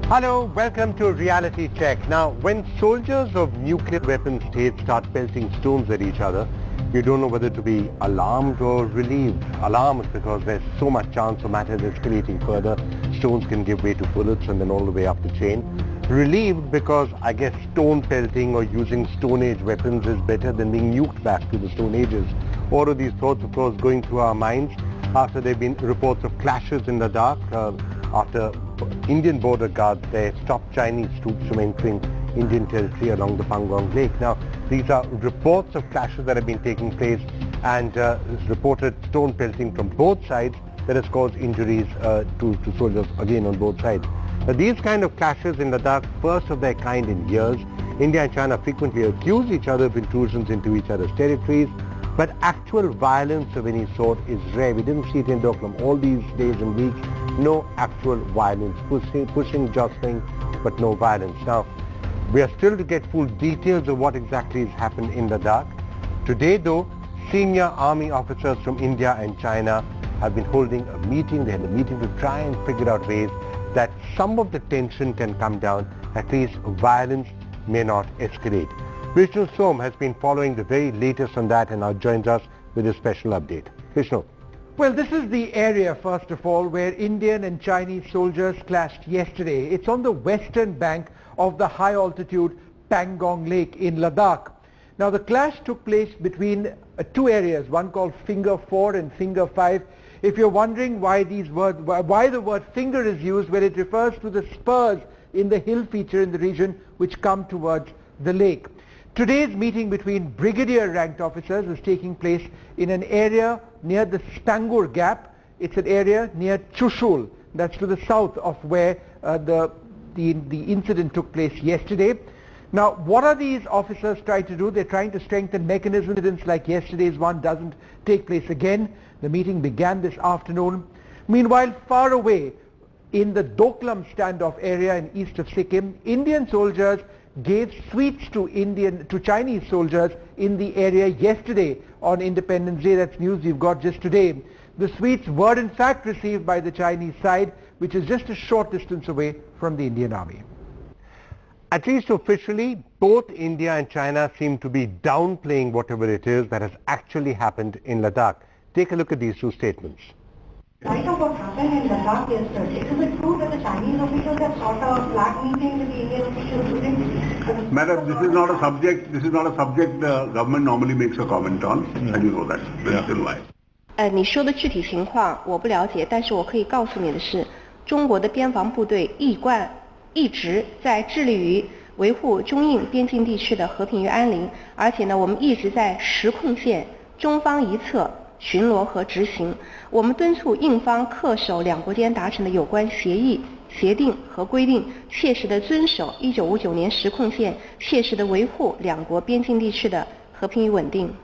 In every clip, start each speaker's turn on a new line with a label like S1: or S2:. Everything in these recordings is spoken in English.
S1: Hello, welcome to Reality Check. Now, when soldiers of nuclear weapon states start pelting stones at each other, you don't know whether to be alarmed or relieved. Alarmed because there's so much chance of matters escalating further. Stones can give way to bullets and then all the way up the chain. Relieved because I guess stone pelting or using Stone Age weapons is better than being nuked back to the Stone Ages. All of these thoughts, of course, going through our minds after there have been reports of clashes in Ladakh, after Indian border guards there stopped Chinese troops from entering Indian territory along the Pangong Lake. Now, these are reports of clashes that have been taking place, and reported stone pelting from both sides that has caused injuries to soldiers again on both sides. Now, these kind of clashes in Ladakh, first of their kind in years. India and China frequently accuse each other of intrusions into each other's territories, but actual violence of any sort is rare. We didn't see it in Doklam all these days and weeks. No actual violence, pushing, jostling, but no violence. Now, we are still to get full details of what exactly has happened in Ladakh. Today, though, senior army officers from India and China have been holding a meeting. They had a meeting to try and figure out ways that some of the tension can come down, at least violence may not escalate. Vishnu Som has been following the very latest on that and now joins us with a special update. Vishnu.
S2: Well, this is the area, first of all, where Indian and Chinese soldiers clashed yesterday. It's on the western bank of the high-altitude Pangong Lake in Ladakh. Now, the clash took place between two areas, one called Finger 4 and Finger 5. If you're wondering why why the word finger is used, well, it refers to the spurs in the hill feature in the region which come towards the lake. Today's meeting between brigadier-ranked officers is taking place in an area near the Stangur Gap. It's an area near Chushul, that's to the south of where the incident took place yesterday. Now, what are these officers trying to do? They're trying to strengthen mechanisms. Incidents like yesterday's one doesn't take place again. The meeting began this afternoon. Meanwhile, far away in the Doklam standoff area in east of Sikkim, Indian soldiers gave sweets to Chinese soldiers in the area yesterday on Independence Day. That's news we've got just today. The sweets were in fact received by the Chinese side, which is just a short distance away from the Indian Army.
S1: At least officially, both India and China seem to be downplaying whatever it is that has actually happened in Ladakh. Take a look at these two statements.
S3: Right of what happened in Ladakh yesterday, is it true that the Chinese officials have sought a flag meeting with the Indian officials today?
S4: Madam, this is not a subject the government normally makes a comment on, and you know that. That's still why.
S5: 你说的具体情况我不了解，但是我可以告诉你的是，中国的边防部队一直在致力于维护中印边境地区的和平与安宁，而且呢，我们一直在实控线中方一侧巡逻和执行。我们敦促印方恪守两国间达成的有关协议、协定和规定，切实地遵守1959年实控线，切实地维护两国边境地区的和平与稳定。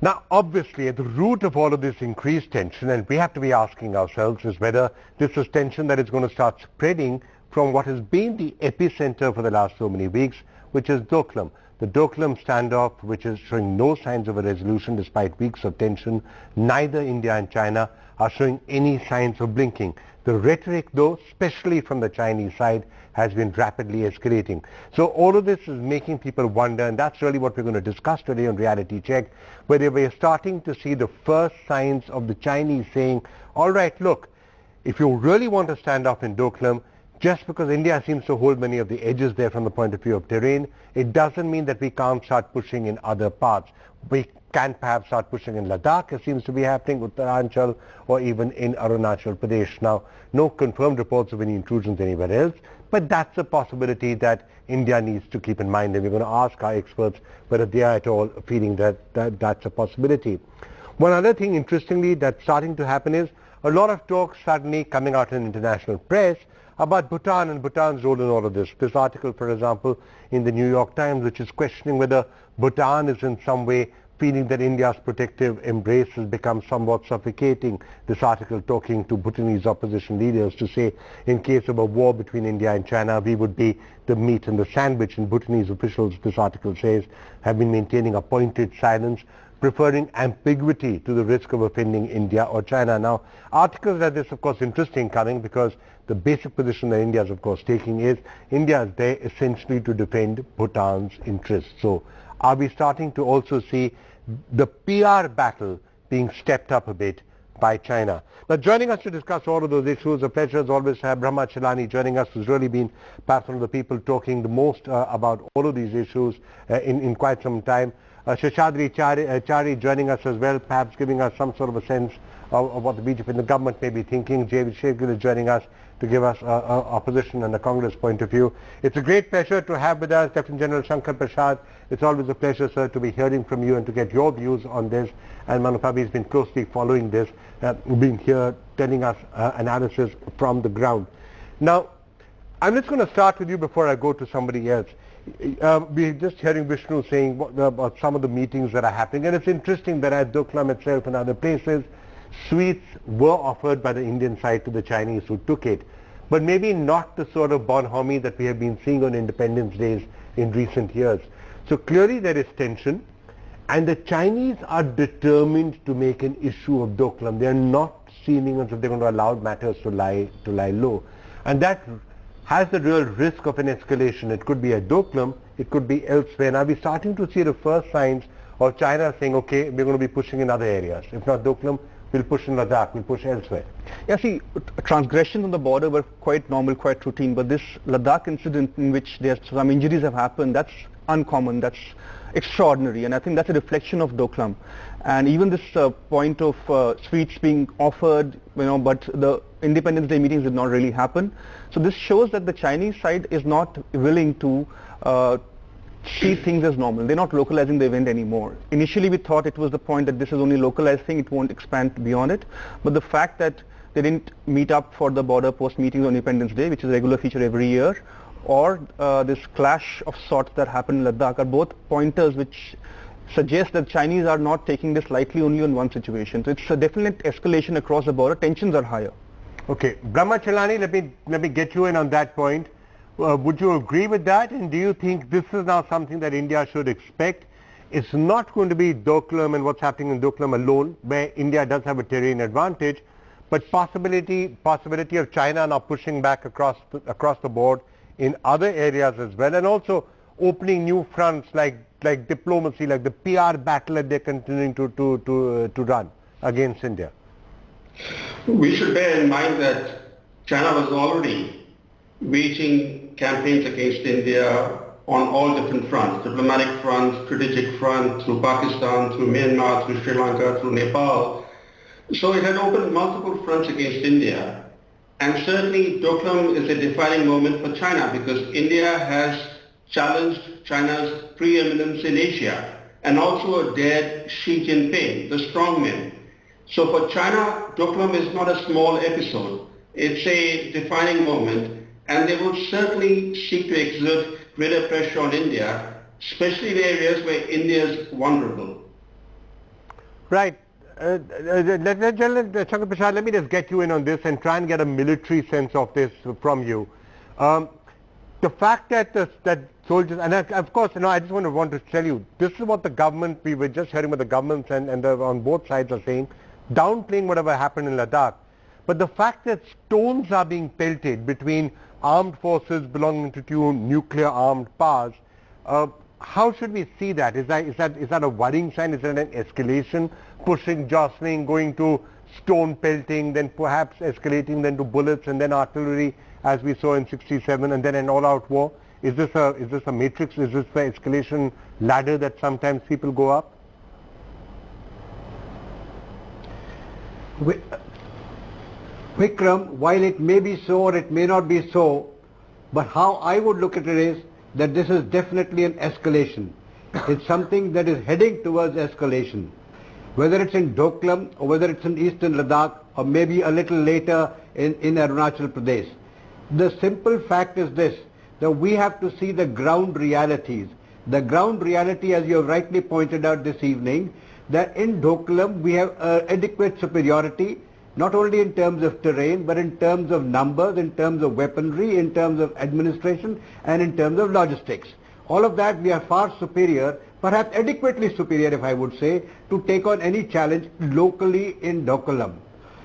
S1: Now, obviously, at the root of all of this increased tension, and we have to be asking ourselves, is whether this is tension that is going to start spreading from what has been the epicenter for the last so many weeks, which is Doklam. The Doklam standoff, which is showing no signs of a resolution despite weeks of tension. Neither India and China are showing any signs of blinking. The rhetoric, though, especially from the Chinese side, has been rapidly escalating. So all of this is making people wonder, and that's really what we're going to discuss today on Reality Check, whether we're starting to see the first signs of the Chinese saying, all right, look, if you really want to stand off in Doklam, just because India seems to hold many of the edges there from the point of view of terrain, it doesn't mean that we can't start pushing in other parts. We can perhaps start pushing in Ladakh, as seems to be happening, Uttaranchal, or even in Arunachal Pradesh. Now, no confirmed reports of any intrusions anywhere else, but that's a possibility that India needs to keep in mind, and we're going to ask our experts whether they are at all feeling that that's a possibility. One other thing, interestingly, that's starting to happen is a lot of talk suddenly coming out in international press about Bhutan and Bhutan's role in all of this. This article, for example, in the New York Times, which is questioning whether Bhutan is in some way feeling that India's protective embrace has become somewhat suffocating. This article talking to Bhutanese opposition leaders to say, in case of a war between India and China, we would be the meat and the sandwich. And Bhutanese officials, this article says, have been maintaining a pointed silence, preferring ambiguity to the risk of offending India or China. Now, articles like this, of course, interesting coming because the basic position that India is of course taking is India is there essentially to defend Bhutan's interests. So are we starting to also see the PR battle being stepped up a bit by China? Now joining us to discuss all of those issues, a pleasure as always to have Brahma Chellaney joining us, who's really been perhaps one of the people talking the most about all of these issues in quite some time. Sheshadri Chari joining us as well, perhaps giving us some sort of a sense of what the BJP and the government may be thinking. J.V. Shekil is joining us to give us a position and a Congress point of view. It's a great pleasure to have with us Lieutenant General Shankar Prasad. It's always a pleasure, sir, to be hearing from you and to get your views on this. And Manupabi has been closely following this, being here telling us analysis from the ground. Now, I'm just going to start with you before I go to somebody else. We're just hearing Vishnu saying about some of the meetings that are happening, and it's interesting that at Doklam itself and other places, sweets were offered by the Indian side to the Chinese who took it, but maybe not the sort of bonhomie that we have been seeing on Independence Days in recent years. So clearly there is tension, and the Chinese are determined to make an issue of Doklam. They are not seeming as if they're going to allow matters to lie low, and that has the real risk of an escalation. It could be at Doklam, it could be elsewhere. Now we're starting to see the first signs of China saying, okay, we're going to be pushing in other areas. If not Doklam, we'll push in Ladakh, we'll push elsewhere.
S6: Yeah, see, transgressions on the border were quite normal, quite routine, but this Ladakh incident in which there's some injuries have happened, that's uncommon, that's extraordinary, and I think that's a reflection of Doklam. And even this point of sweets being offered, but the Independence Day meetings did not really happen. So this shows that the Chinese side is not willing to see things as normal. They're not localizing the event anymore. Initially we thought it was the point that this is only localized thing, it won't expand beyond it. But the fact that they didn't meet up for the border post meetings on Independence Day, which is a regular feature every year, or this clash of sorts that happened in Ladakh are both pointers which suggest that Chinese are not taking this lightly only on one situation. So it's a definite escalation across the border. Tensions are higher.
S1: Okay, Brahma Chellaney, let me get you in on that point. Would you agree with that, and do you think this is now something that India should expect? It's not going to be Doklam and what's happening in Doklam alone, where India does have a terrain advantage, but possibility of China now pushing back across the board in other areas as well, and also opening new fronts like diplomacy, like the PR battle that they're continuing to run against India.
S7: We should bear in mind that China was already waging campaigns against India on all different fronts, diplomatic front, strategic front, through Pakistan, through Myanmar, through Sri Lanka, through Nepal. So it had opened multiple fronts against India. And certainly Doklam is a defining moment for China because India has challenged China's preeminence in Asia and also dared Xi Jinping, the strongman. So for China, Doklam is not a small episode. It's a defining moment, and they will certainly seek to exert greater pressure on India, especially in areas where India is vulnerable.
S1: Right. Shankar Prasad, let me just get you in on this and try and get a military sense of this from you. The fact that that soldiers, and of course, I just want to tell you, this is what the government, we were just hearing what the governments and on both sides are saying, downplaying whatever happened in Ladakh. But the fact that stones are being pelted between armed forces belonging to two nuclear armed powers, how should we see that? Is that a worrying sign? Is that an escalation, pushing, jostling, going to stone pelting, then perhaps escalating then to bullets and then artillery, as we saw in '67, and then an all-out war? Is this a matrix? Is this the escalation ladder that sometimes people go up?
S8: Vikram, while it may be so or it may not be so, but how I would look at it is that this is definitely an escalation. It's something that is heading towards escalation. Whether it's in Doklam or whether it's in eastern Ladakh or maybe a little later in Arunachal Pradesh. The simple fact is this, that we have to see the ground realities. The ground reality, as you have rightly pointed out this evening, that in Doklam we have adequate superiority, not only in terms of terrain, but in terms of numbers, in terms of weaponry, in terms of administration, and in terms of logistics. All of that we are far superior, perhaps adequately superior if I would say, to take on any challenge locally in Doklam.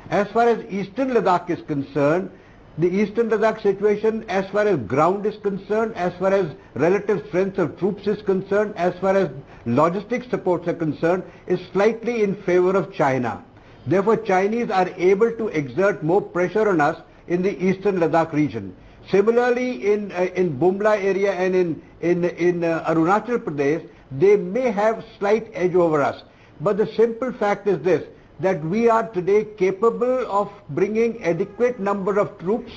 S8: As far as eastern Ladakh is concerned, the Eastern Ladakh situation, as far as ground is concerned, as far as relative strength of troops is concerned, as far as logistic supports are concerned, is slightly in favor of China. Therefore, Chinese are able to exert more pressure on us in the Eastern Ladakh region. Similarly, in Bumla area and in Arunachal Pradesh, they may have slight edge over us. But the simple fact is this, that we are today capable of bringing adequate number of troops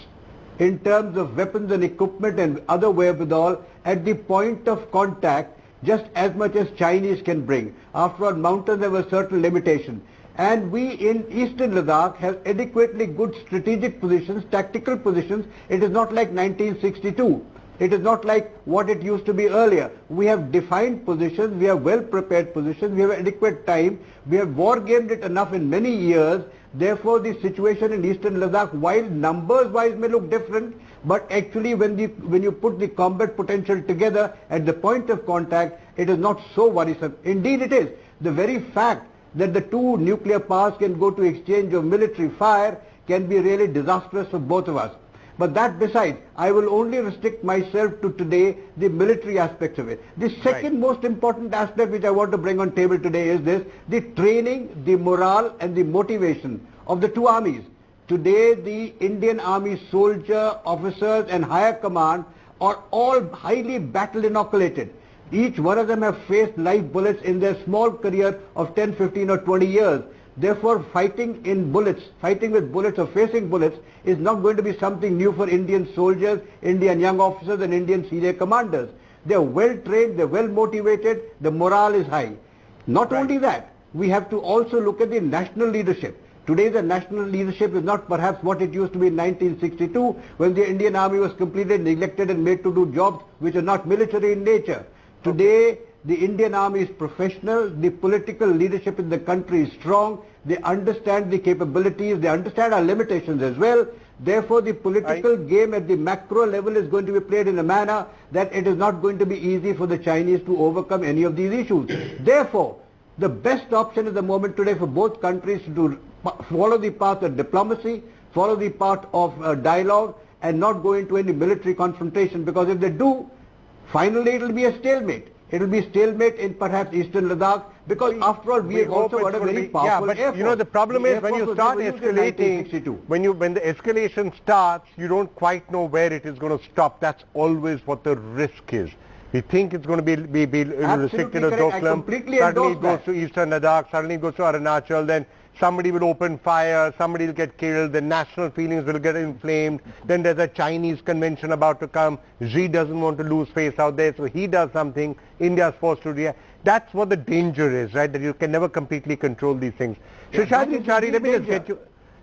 S8: in terms of weapons and equipment and other wherewithal at the point of contact just as much as Chinese can bring. After all, mountains have a certain limitation. And we in Eastern Ladakh have adequately good strategic positions, tactical positions. It is not like 1962. It is not like what it used to be earlier. We have defined positions, we have well prepared positions, we have adequate time, we have war gamed it enough in many years. Therefore, the situation in Eastern Ladakh, while numbers wise may look different, but actually when you put the combat potential together at the point of contact, it is not so worrisome. Indeed it is. The very fact that the two nuclear powers can go to exchange of military fire can be really disastrous for both of us. But that besides, I will only restrict myself to today the military aspects of it. The second most important aspect which I want to bring on table today is this, the training, the morale and the motivation of the two armies. Today the Indian Army soldier, officers and higher command are all highly battle inoculated. Each one of them have faced live bullets in their small career of 10, 15 or 20 years. Therefore, fighting with bullets or facing bullets is not going to be something new for Indian soldiers, Indian young officers and Indian senior commanders. They are well trained, they are well motivated, the morale is high. Not only that, we have to also look at the national leadership. Today the national leadership is not perhaps what it used to be in 1962 when the Indian Army was completely neglected and made to do jobs which are not military in nature. Today, the Indian Army is professional, the political leadership in the country is strong, they understand the capabilities, they understand our limitations as well. Therefore, the political game at the macro level is going to be played in a manner that it is not going to be easy for the Chinese to overcome any of these issues. Therefore, the best option at the moment today for both countries to follow the path of diplomacy, follow the path of dialogue and not go into any military confrontation, because if they do, finally it will be a stalemate. It will be stalemate in perhaps Eastern Ladakh, because after all we have also got a very powerful
S1: but
S8: air force.
S1: you know, the problem is when you start escalating, when the escalation starts, you don't quite know where it is going to stop. That's always what the risk is. We think it's going to be restricted to Doklam, suddenly it goes to Eastern Ladakh, suddenly it goes to Arunachal, then somebody will open fire, somebody will get killed, the national feelings will get inflamed, then there's a Chinese convention about to come, Xi doesn't want to lose face out there, so he does something, India's forced to react. That's what the danger is, right, that you can never completely control these things. So Shadri Chari, let me just get you...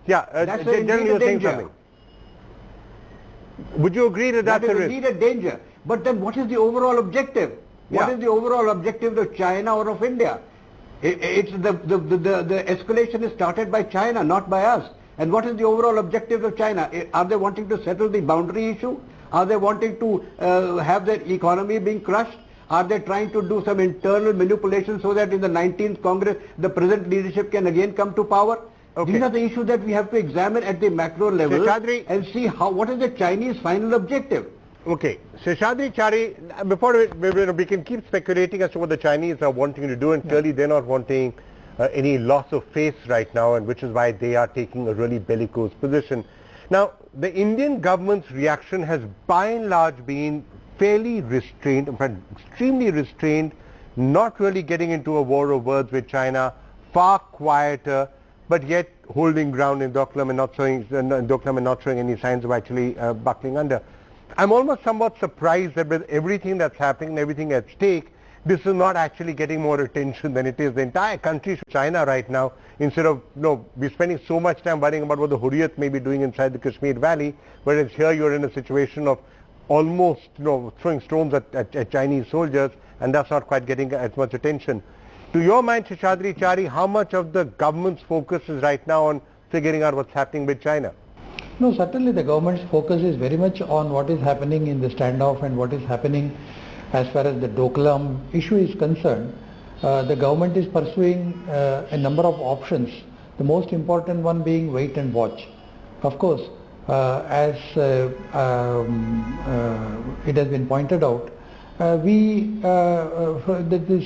S8: That's indeed a danger.
S1: Would you agree that that's a risk?
S8: That is indeed a danger. But then what is the overall objective? What is the overall objective of China or of India? It's the escalation is started by China, not by us. And what is the overall objective of China? Are they wanting to settle the boundary issue? Are they wanting to have their economy being crushed? Are they trying to do some internal manipulation so that in the 19th Congress the present leadership can again come to power? Okay. These are the issues that we have to examine at the macro level and see what is the Chinese final objective.
S1: Okay, Seshadri Chari, before we can keep speculating as to what the Chinese are wanting to do, and clearly they're not wanting any loss of face right now, and which is why they are taking a really bellicose position. Now, the Indian government's reaction has by and large been fairly restrained, in fact extremely restrained, not really getting into a war of words with China, far quieter, but yet holding ground in Doklam and not showing any signs of actually buckling under. I'm almost somewhat surprised that with everything that's happening and everything at stake, this is not actually getting more attention than it is. The entire country, China right now, instead of, we're spending so much time worrying about what the Hurriyat may be doing inside the Kashmir Valley, whereas here you're in a situation of almost, throwing stones at Chinese soldiers, and that's not quite getting as much attention. To your mind, Seshadri Chari, how much of the government's focus is right now on figuring out what's happening with China?
S2: No, certainly the government's focus is very much on what is happening in the standoff and what is happening as far as the Doklam issue is concerned. The government is pursuing a number of options, the most important one being wait and watch. Of course, it has been pointed out, the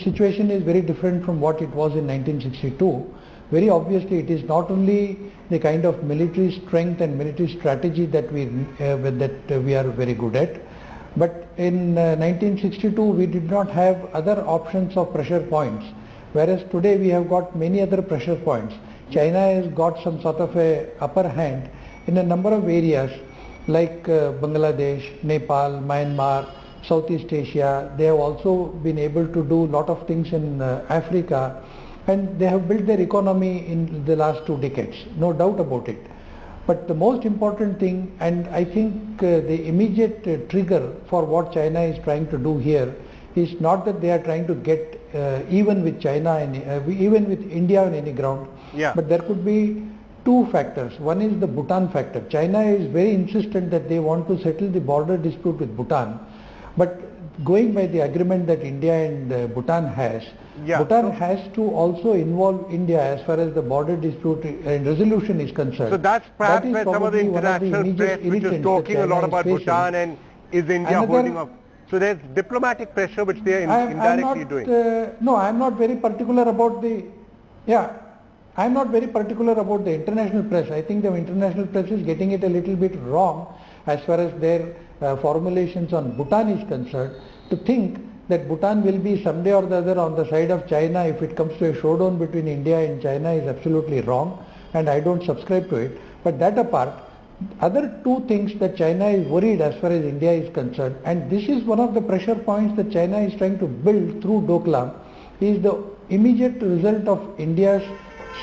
S2: situation is very different from what it was in 1962. Very obviously, it is not only the kind of military strength and military strategy that we are very good at, but in 1962 we did not have other options of pressure points, whereas today we have got many other pressure points. China has got some sort of a upper hand in a number of areas like Bangladesh, Nepal, Myanmar, Southeast Asia. They have also been able to do a lot of things in Africa, and they have built their economy in the last 2 decades, no doubt about it. But the most important thing, and I think the immediate trigger for what China is trying to do here is not that they are trying to get even with China and even with India on any ground, but there could be 2 factors. One is the Bhutan factor. China is very insistent that they want to settle the border dispute with Bhutan, but going by the agreement that India and Bhutan has, Bhutan has to also involve India as far as the border dispute and resolution is concerned.
S1: So that's perhaps where some of the international press which is talking a lot about Bhutan and is India holding up. So there's diplomatic pressure which they are indirectly doing.
S2: No, I am not very particular about the, I am not very particular about the international press. I think the international press is getting it a little bit wrong as far as their formulations on Bhutan is concerned. To think that Bhutan will be someday or the other on the side of China if it comes to a showdown between India and China is absolutely wrong, and I don't subscribe to it. But that apart, other 2 things that China is worried as far as India is concerned, and this is one of the pressure points that China is trying to build through Doklam, is the immediate result of India's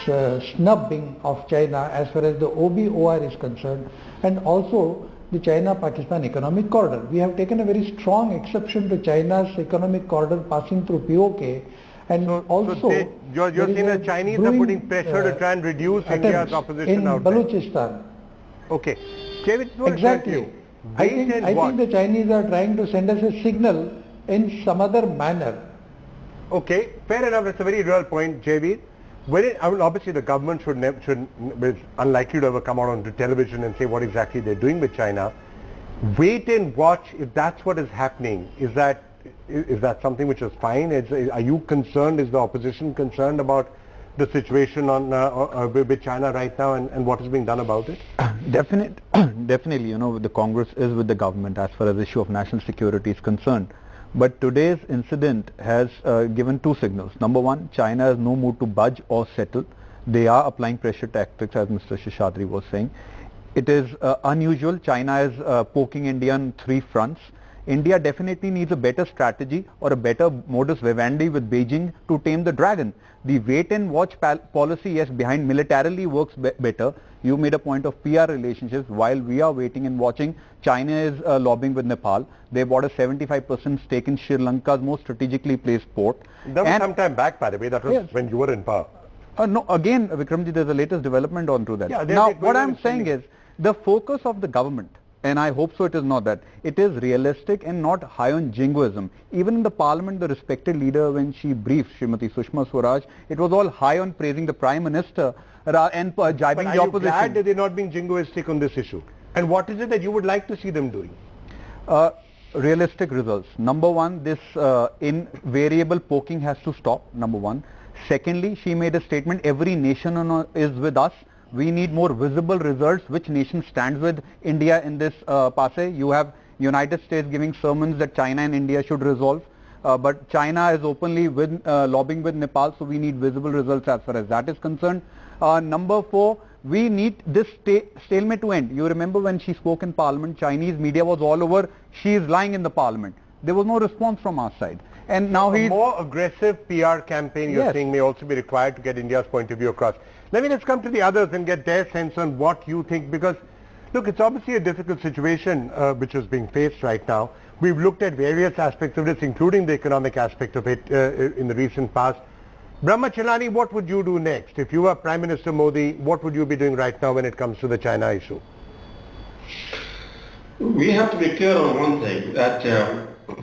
S2: snubbing of China as far as the OBOR is concerned, and also the China-Pakistan economic corridor. We have taken a very strong exception to China's economic corridor passing through POK, and
S1: you're saying the Chinese are putting pressure to try and reduce India's opposition out there.
S2: In Balochistan.
S1: Okay.
S2: Exactly. I think the Chinese are trying to send us a signal in some other manner.
S1: Okay, fair enough. It's a very real point, JV. Obviously the government is unlikely to ever come out onto television and say what exactly they're doing with China. Wait and watch if that's what is happening. Is that something which is fine? Are you concerned? Is the opposition concerned about the situation with China right now and what is being done about it?
S6: Definitely, the Congress is with the government as far as the issue of national security is concerned. But today's incident has given 2 signals. Number 1, China has no mood to budge or settle. They are applying pressure tactics, as Mr. Seshadri was saying. It is unusual. China is poking India on 3 fronts. India definitely needs a better strategy or a better modus vivendi with Beijing to tame the dragon. The wait and watch policy, yes, behind militarily works better. You made a point of PR relationships. While we are waiting and watching, China is lobbying with Nepal. They bought a 75% stake in Sri Lanka's most strategically placed port.
S1: That was some time back, by the way. That was when you were in power.
S6: No, again, Vikramji, there's a latest development onto that. Now, what I'm saying is, the focus of the government, and I hope so it is not that, it is realistic and not high on jingoism. Even in the parliament, the respected leader, when she briefed Srimati Sushma Swaraj, it was all high on praising the Prime Minister and jibing the opposition. Are you glad
S1: that they're not being jingoistic on this issue? And what is it that you would like to see them doing?
S6: Realistic results. Number 1, this invariable poking has to stop, number 1. Secondly, she made a statement, every nation is with us. We need more visible results. Which nation stands with India in this passe? You have United States giving sermons that China and India should resolve. But China is openly lobbying with Nepal, so we need visible results as far as that is concerned. Number 4, we need this stalemate to end. You remember when she spoke in Parliament, Chinese media was all over, she is lying in the Parliament. There was no response from our side. And now
S1: a more aggressive PR campaign, you're saying, may also be required to get India's point of view across. Let's come to the others and get their sense on what you think, because look, it's obviously a difficult situation which is being faced right now. We've looked at various aspects of this, including the economic aspect of it in the recent past. Brahma Chellaney, what would you do next? If you were Prime Minister Modi, what would you be doing right now when it comes to the China issue?
S7: We have to be clear on one thing, that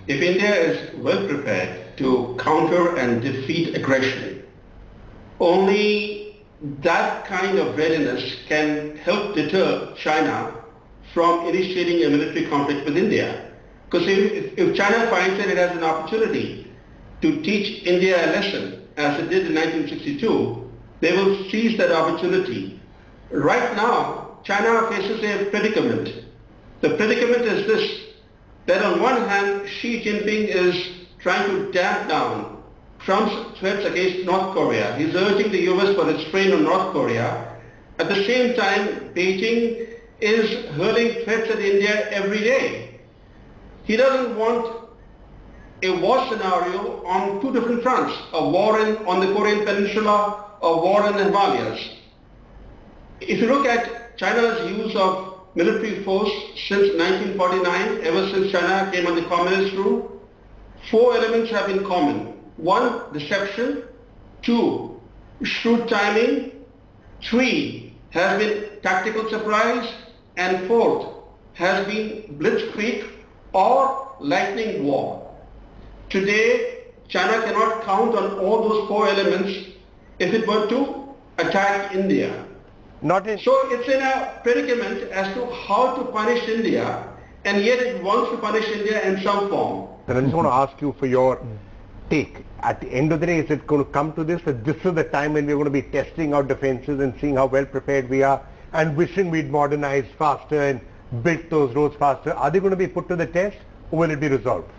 S7: if India is well prepared to counter and defeat aggression, only that kind of readiness can help deter China from initiating a military conflict with India. Because if China finds that it has an opportunity to teach India a lesson, as it did in 1962, they will seize that opportunity. Right now, China faces a predicament. The predicament is this, that on one hand, Xi Jinping is trying to damp down Trump's threats against North Korea. He's urging the US for restraint on North Korea. At the same time, Beijing is hurling threats at India every day. He doesn't want a war scenario on two different fronts, a war on the Korean Peninsula, a war in the Himalayas. If you look at China's use of military force since 1949, ever since China came on the communist rule, four elements have been common. One, deception. Two, shrewd timing. Three, has been tactical surprise. And fourth, has been blitzkrieg or lightning war. Today, China cannot count on all those four elements if it were to attack India. So it's in a predicament as to how to punish India, and yet it wants to punish India in some form.
S1: And I just want to ask you for your take. At the end of the day, is it going to come to this, that this is the time when we're going to be testing our defenses and seeing how well prepared we are and wishing we'd modernized faster and built those roads faster? Are they going to be put to the test, or will it be resolved?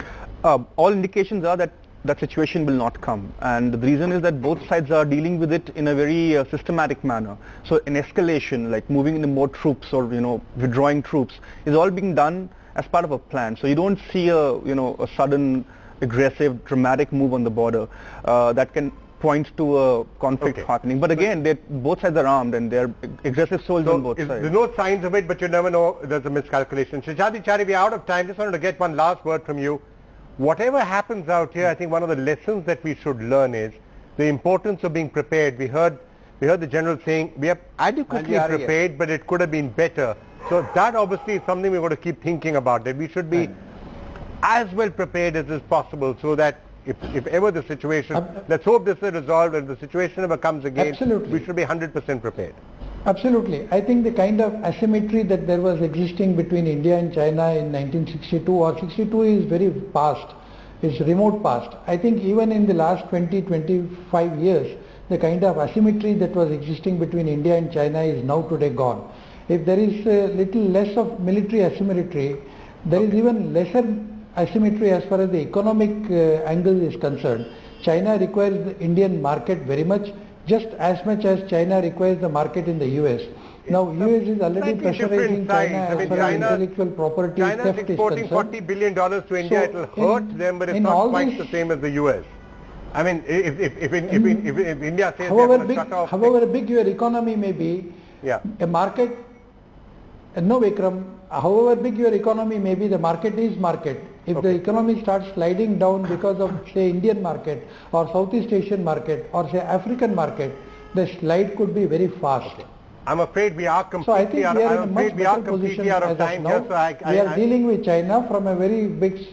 S6: All indications are that that situation will not come, and the reason is that both sides are dealing with it in a very systematic manner. So an escalation, like moving in more troops or withdrawing troops, is all being done as part of a plan. So you don't see a sudden aggressive dramatic move on the border that can point to a conflict happening. But again, both sides are armed and they're aggressive soldiers on both sides.
S1: There's no signs of it, but you never know. There's a miscalculation. Shishadi Chari, we're out of time. Just wanted to get one last word from you. Whatever happens out here, I think one of the lessons that we should learn is the importance of being prepared. We heard the general saying we are adequately prepared, but it could have been better. So that obviously is something we're going to keep thinking about, that we should be as well prepared as is possible, so that if ever the situation, let's hope this is resolved, and the situation ever comes again, we should be 100% prepared.
S2: Absolutely. I think the kind of asymmetry that there was existing between India and China in 1962 or 62 is very past, it's remote past. I think even in the last 20-25 years, the kind of asymmetry that was existing between India and China is now today gone. If there is a little less of military asymmetry, there is even lesser asymmetry as far as the economic angle is concerned. China requires the Indian market very much as as China requires the market in the US. Now US is already pressurizing China as far as intellectual property theft is concerned.
S1: China's exporting $40 billion to India. It will hurt them, but it's not quite the same as the US. I mean, if India says
S2: however big your economy may be, a market, no Vikram, however big your economy may be, the market is market. If the economy starts sliding down because of, say, Indian market or Southeast Asian market or, say, African market, the slide could be very fast.
S1: I'm afraid we are completely out of time here. So
S2: we are dealing with China from a very big...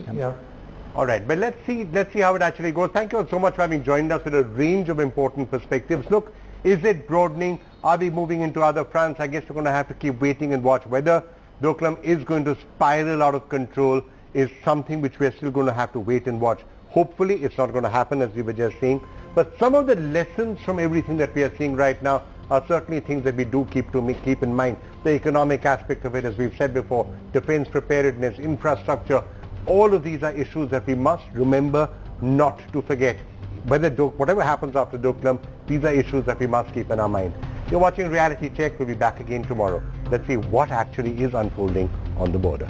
S1: All right, but let's see how it actually goes. Thank you so much for having joined us with a range of important perspectives. Look, is it broadening? Are we moving into other fronts? I guess we're going to have to keep waiting and watch. Whether Doklam is going to spiral out of control is something which we're still going to have to wait and watch. Hopefully it's not going to happen, as we were just saying. But some of the lessons from everything that we are seeing right now are certainly things that we do keep in mind. The economic aspect of it, as we've said before, defense preparedness, infrastructure, all of these are issues that we must remember not to forget. Whatever happens after Doklam, these are issues that we must keep in our mind. You're watching Reality Check. We'll be back again tomorrow. Let's see what actually is unfolding on the border.